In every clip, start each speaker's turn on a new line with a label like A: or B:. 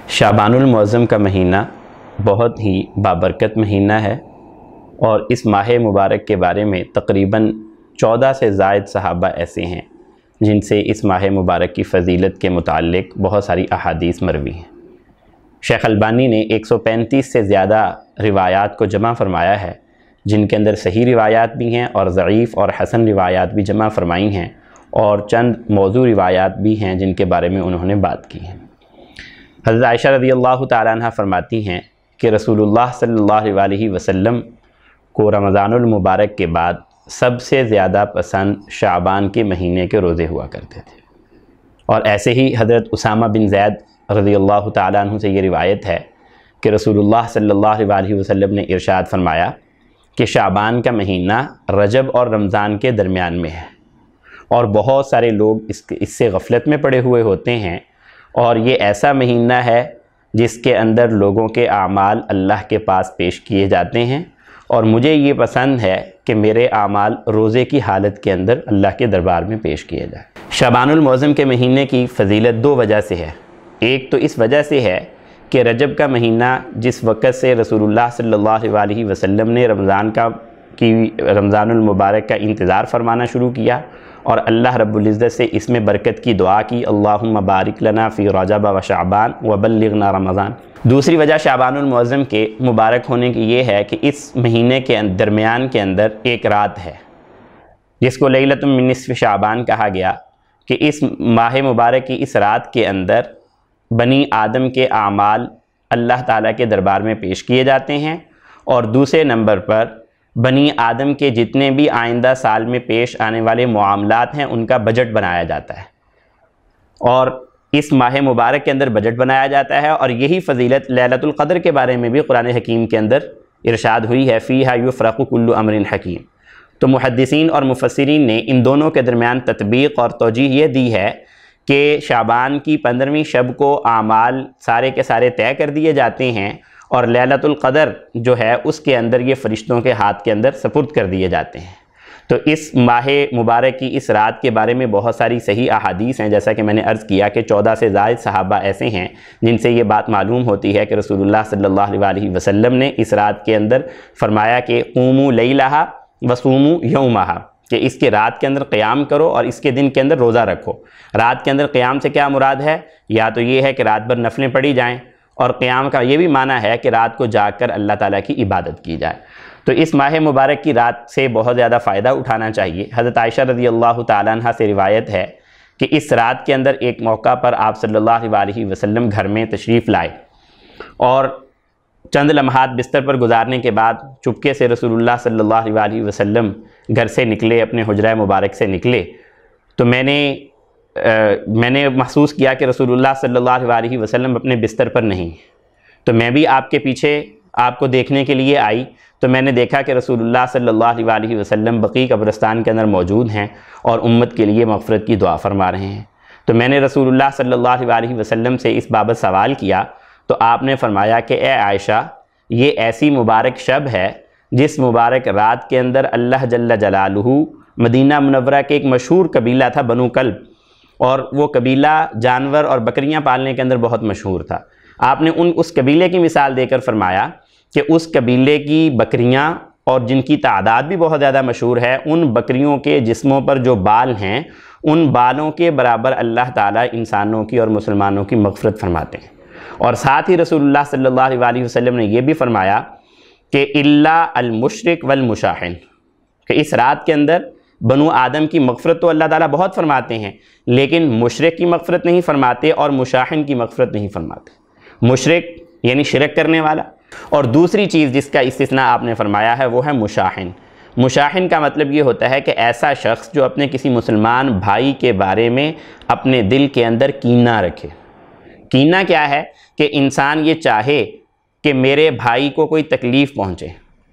A: شعبان المعظم کا مہینہ بہت ہی بابرکت مہینہ ہے اور اس ماہ مبارک کے بارے میں تقریباً 14 سے زائد صحابہ ایسے ہیں جن سے اس ماہ مبارک کی فضیلت کے متعلق بہت ساری احادیث مروی ہیں۔ شیخ البانی نے 135 سے زیادہ روایات کو جمع فرمایا ہے، جن کے اندر صحیح روایات بھی ہیں اور ضعیف اور حسن روایات بھی جمع فرمائی ہیں، اور چند موضوع روایات بھی ہیں جن کے بارے میں انہوں نے بات کی ہے۔ حضرت عائشہ رضی اللہ تعالیٰ عنہ فرماتی ہیں کہ رسول اللہ صلی اللہ علیہ وسلم کو رمضان المبارک کے بعد سب سے زیادہ پسند شعبان کے مہینے کے روزے ہوا کرتے تھے، اور ایسے ہی حضرت اسامہ بن زید رضی اللہ تعالیٰ عنہ سے یہ روایت ہے کہ رسول اللہ صلی اللہ علیہ وسلم نے ارشاد فرمایا کہ شعبان کا مہینہ رجب اور رمضان کے درمیان میں ہے، اور بہت سارے لوگ اس سے غفلت میں پڑے ہوئے ہوتے ہیں، اور یہ ایسا مہینہ ہے جس کے اندر لوگوں کے اعمال اللہ کے پاس پیش کیے جاتے ہیں، اور مجھے یہ پسند ہے کہ میرے اعمال روزے کی حالت کے اندر اللہ کے دربار میں پیش کیے جائیں۔ شعبان المعظم کے مہینے کی فضیلت دو وجہ سے ہے۔ ایک تو اس وجہ سے ہے کہ رجب کا مہینہ جس وقت سے رسول اللہ صلی اللہ علیہ وسلم نے رمضان المبارک کا انتظار فرمانا شروع کیا اور اللہ رب العزت سے اس میں برکت کی دعا کی، اللہم بارک لنا فی رجب و شعبان وبلغنا رمضان۔ دوسری وجہ شعبان المعظم کے مبارک ہونے کی یہ ہے کہ اس مہینے کے درمیان کے اندر ایک رات ہے جس کو لیلۃ من نصف شعبان کہا گیا، کہ اس ماہ مبارک کی اس رات کے اندر بنی آدم کے اعمال اللہ تعالیٰ کے دربار میں پیش کیے جاتے ہیں، اور دوسرے نمبر پر بنی آدم کے جتنے بھی آئندہ سال میں پیش آنے والے معاملات ہیں ان کا بجٹ بنایا جاتا ہے، اور اس ماہ مبارک کے اندر بجٹ بنایا جاتا ہے۔ اور یہی فضیلت لیلۃ القدر کے بارے میں بھی قرآن حکیم کے اندر ارشاد ہوئی ہے، فیہا یفرق کل امر حکیم۔ تو محدثین اور مفسرین نے ان دونوں کے درمیان تطبیق اور توجیہ یہ دی ہے کہ شعبان کی 15ویں شب کو اعمال سارے کے سارے طے کر دیے جاتے ہیں، اور لیلۃ القدر جو ہے اس کے اندر یہ فرشتوں کے ہاتھ کے اندر سپرد کر دیے جاتے ہیں۔ تو اس ماہ مبارک کی اس رات کے بارے میں بہت ساری صحیح احادیث ہیں، جیسا کہ میں نے عرض کیا کہ 14 سے زائد صحابہ ایسے ہیں جن سے یہ بات معلوم ہوتی ہے کہ رسول اللہ صلی اللہ علیہ وسلم نے اس رات کے اندر فرمایا کہ قوموا لیلہا وصوموا یومہا، کہ اس کے رات کے اندر قیام کرو اور اس کے دن کے اندر روزہ رکھو۔ رات کے اندر قیام سے کیا مراد ہے؟ یا تو یہ ہے کہ رات بھر نفلیں پڑھی جائیں، اور قیام کا یہ بھی معنی ہے کہ رات کو جاگ کر اللہ تعالیٰ کی عبادت کی جائے۔ تو اس ماہ مبارک کی رات سے بہت زیادہ فائدہ اٹھانا چاہیے۔ حضرت عائشہ رضی اللہ تعالیٰ عنہ سے روایت ہے کہ اس رات کے اندر ایک موقع پر آپ صلی اللہ علیہ وسلم گھر میں تشریف لائے، اور چند لمحات بستر پر گزارنے کے بعد چپکے سے رسول اللہ صلی اللہ علیہ وسلم گھر سے نکلے، اپنے حجرہ مبارک سے نکلے۔ تو میں نے محسوس کیا کہ رسول اللہ صلی اللہ علیہ وسلم اپنے بستر پر نہیں، تو میں بھی آپ کے پیچھے آپ کو دیکھنے کے لیے آئی، تو میں نے دیکھا کہ رسول اللہ صلی اللہ علیہ وسلم بقیع قبرستان کے اندر موجود ہیں اور امت کے لیے مغفرت کی دعا فرما رہے ہیں۔ تو میں نے رسول اللہ صلی اللہ علیہ وسلم سے اس بابت سوال کیا، تو آپ نے فرمایا کہ اے عائشہ، یہ ایسی مبارک شب ہے جس مبارک رات کے اندر اللہ جل جلالہ مدینہ منورہ کے ایک مشہور قبیلہ تھا بنو کلب، اور وہ قبیلہ جانور اور بکریاں پالنے کے اندر بہت مشہور تھا۔ آپ نے اس قبیلے کی مثال دے کر فرمایا کہ اس قبیلے کی بکریاں، اور جن کی تعداد بھی بہت زیادہ مشہور ہے، ان بکریوں کے جسموں پر جو بال ہیں ان بالوں کے برابر اللہ تعالیٰ انسانوں کی اور مسلمانوں کی مغفرت فرماتے ہیں۔ اور ساتھ ہی رسول اللہ صلی اللہ علیہ وسلم نے یہ بھی فرمایا کہ الا المشرک والمشاحن، کہ اس رات کے اندر بنو آدم کی مغفرت تو اللہ تعالیٰ بہت فرماتے ہیں، لیکن مشرک کی مغفرت نہیں فرماتے اور مشاحن کی مغفرت نہیں فرماتے۔ مشرک یعنی شرک کرنے والا، اور دوسری چیز جس کا استثناء آپ نے فرمایا ہے وہ ہے مشاحن۔ مشاحن کا مطلب یہ ہوتا ہے کہ ایسا شخص جو اپنے کسی مسلمان بھائی کے بارے میں اپنے دل کے اندر کینہ رکھے۔ کینہ کیا ہے؟ کہ انسان یہ چاہے کہ میرے بھائی کو کوئی تکلیف پہنچے،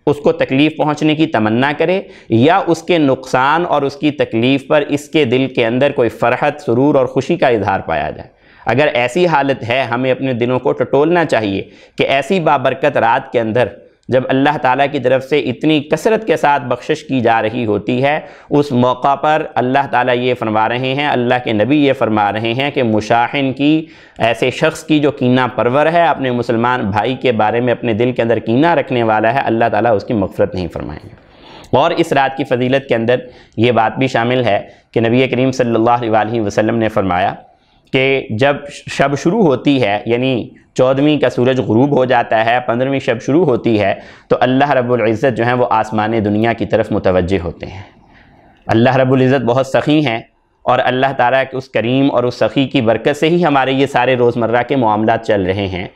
A: اس کو تکلیف پہنچنے کی تمنا کرے، یا اس کے نقصان اور اس کی تکلیف پر اس کے دل کے اندر کوئی فرحت، سرور اور خوشی کا اظہار پایا جائے۔ اگر ایسی حالت ہے، ہمیں اپنے دلوں کو ٹٹولنا چاہیے کہ ایسی بابرکت رات کے اندر جب اللہ تعالیٰ کی طرف سے اتنی کثرت کے ساتھ بخشش کی جا رہی ہوتی ہے، اس موقع پر اللہ تعالیٰ یہ فرما رہے ہیں، اللہ کے نبی یہ فرما رہے ہیں کہ مشاحن کی، ایسے شخص کی جو کینہ پرور ہے، اپنے مسلمان بھائی کے بارے میں اپنے دل کے اندر کینہ رکھنے والا ہے، اللہ تعالیٰ اس کی مغفرت نہیں فرمائیں گے۔ اور اس رات کی فضیلت کے اندر یہ بات بھی شامل ہے کہ نبی کریم صلی اللہ علیہ وسلم نے فرمایا کہ جب شب شروع ہوتی ہے، یعنی 14ویں کا سورج غروب ہو جاتا ہے، 15ویں شب شروع ہوتی ہے، تو اللہ رب العزت جو ہیں وہ آسمان دنیا کی طرف متوجہ ہوتے ہیں۔ اللہ رب العزت بہت سخی ہیں، اور اللہ تعالیٰ کے اس کریم اور اس سخی کی برکت سے ہی ہمارے یہ سارے روزمرہ کے معاملات چل رہے ہیں۔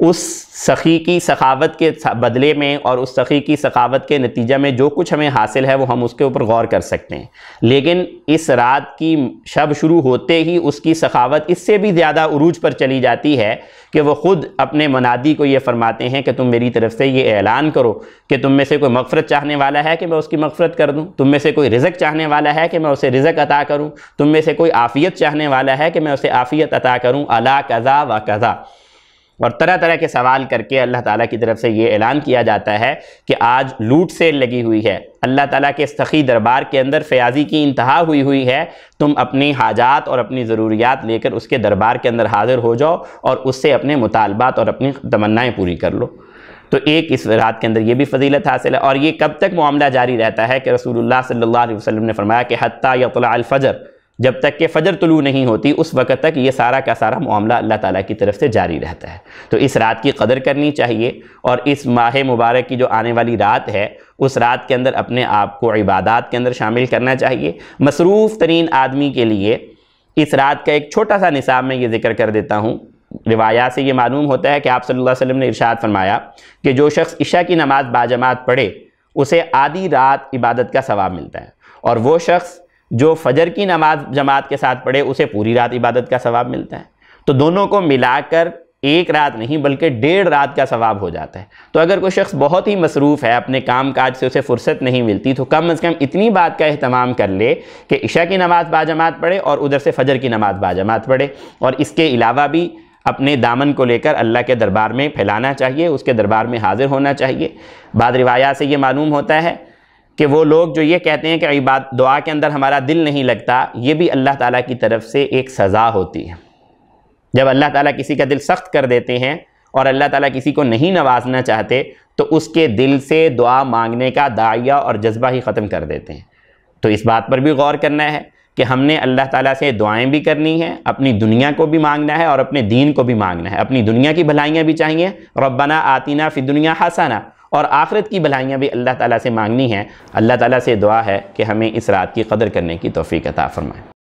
A: اس سخی کی سخاوت کے بدلے میں اور اس سخی کی سخاوت کے نتیجہ میں جو کچھ ہمیں حاصل ہے وہ ہم اس کے اوپر غور کر سکتے ہیں، لیکن اس رات کی شب شروع ہوتے ہی اس کی سخاوت اس سے بھی زیادہ عروج پر چلی جاتی ہے کہ وہ خود اپنے منادی کو یہ فرماتے ہیں کہ تم میری طرف سے یہ اعلان کرو کہ تم میں سے کوئی مغفرت چاہنے والا ہے کہ میں اس کی مغفرت کر دوں، تم میں سے کوئی رزق چاہنے والا ہے کہ میں اسے رزق عطا کروں، تم میں سے کوئی عافیت چاہنے والا ہے کہ میں اسے عافیت عطا کروں، الا کذا و کذا۔ اور طرح طرح کے سوال کر کے اللہ تعالیٰ کی طرف سے یہ اعلان کیا جاتا ہے کہ آج لوٹ سیل لگی ہوئی ہے، اللہ تعالیٰ کے سخی دربار کے اندر فیاضی کی انتہا ہوئی ہے، تم اپنی حاجات اور اپنی ضروریات لے کر اس کے دربار کے اندر حاضر ہو جاؤ اور اس سے اپنے مطالبات اور اپنی تمنائیں پوری کر لو۔ تو ایک اس رات کے اندر یہ بھی فضیلت حاصل ہے، اور یہ کب تک معاملہ جاری رہتا ہے کہ رسول اللہ صلی اللہ علیہ وسلم نے فرمایا کہ حتیٰ یطلع الفجر، جب تک کہ فجر طلوع نہیں ہوتی اس وقت تک یہ سارا کا سارا معاملہ اللہ تعالیٰ کی طرف سے جاری رہتا ہے۔ تو اس رات کی قدر کرنی چاہیے، اور اس ماہ مبارک کی جو آنے والی رات ہے اس رات کے اندر اپنے آپ کو عبادات کے اندر شامل کرنا چاہیے۔ مصروف ترین آدمی کے لیے اس رات کا ایک چھوٹا سا نصاب میں یہ ذکر کر دیتا ہوں۔ روایات سے یہ معلوم ہوتا ہے کہ آپ صلی اللہ علیہ وسلم نے ارشاد فرمایا کہ جو شخص عشاء کی نماز باجماعت پڑھے اسے آدھی رات عبادت کا ثواب ملتا ہے، اور وہ شخص جو فجر کی نماز جماعت کے ساتھ پڑھے اسے پوری رات عبادت کا ثواب ملتا ہے۔ تو دونوں کو ملا کر ایک رات نہیں بلکہ 1.5 رات کا ثواب ہو جاتا ہے۔ تو اگر کوئی شخص بہت ہی مصروف ہے، اپنے کام کاج سے اسے فرصت نہیں ملتی، تو کم از کم اتنی بات کا اہتمام کر لے کہ عشاء کی نماز باجماعت پڑھے اور ادھر سے فجر کی نماز باجماعت پڑھے، اور اس کے علاوہ بھی اپنے دامن کو لے کر اللہ کے دربار میں پھیلانا چاہیے، اس کے دربار میں حاضر ہونا چاہیے۔ بعض روایات سے یہ معلوم ہوتا ہے کہ وہ لوگ جو یہ کہتے ہیں کہ دعا کے اندر ہمارا دل نہیں لگتا، یہ بھی اللہ تعالیٰ کی طرف سے ایک سزا ہوتی ہے۔ جب اللہ تعالیٰ کسی کا دل سخت کر دیتے ہیں اور اللہ تعالیٰ کسی کو نہیں نوازنا چاہتے تو اس کے دل سے دعا مانگنے کا داعیہ اور جذبہ ہی ختم کر دیتے ہیں۔ تو اس بات پر بھی غور کرنا ہے کہ ہم نے اللہ تعالیٰ سے دعائیں بھی کرنی ہیں، اپنی دنیا کو بھی مانگنا ہے اور اپنے دین کو بھی مانگنا ہے۔ اپنی دنیا کی بھلائیاں بھی چاہیے، ربنا آتینا فی الدنیا حسنہ، اور آخرت کی بھلائیاں بھی اللہ تعالیٰ سے مانگنی ہیں۔ اللہ تعالیٰ سے دعا ہے کہ ہمیں اس رات کی قدر کرنے کی توفیق عطا فرمائے۔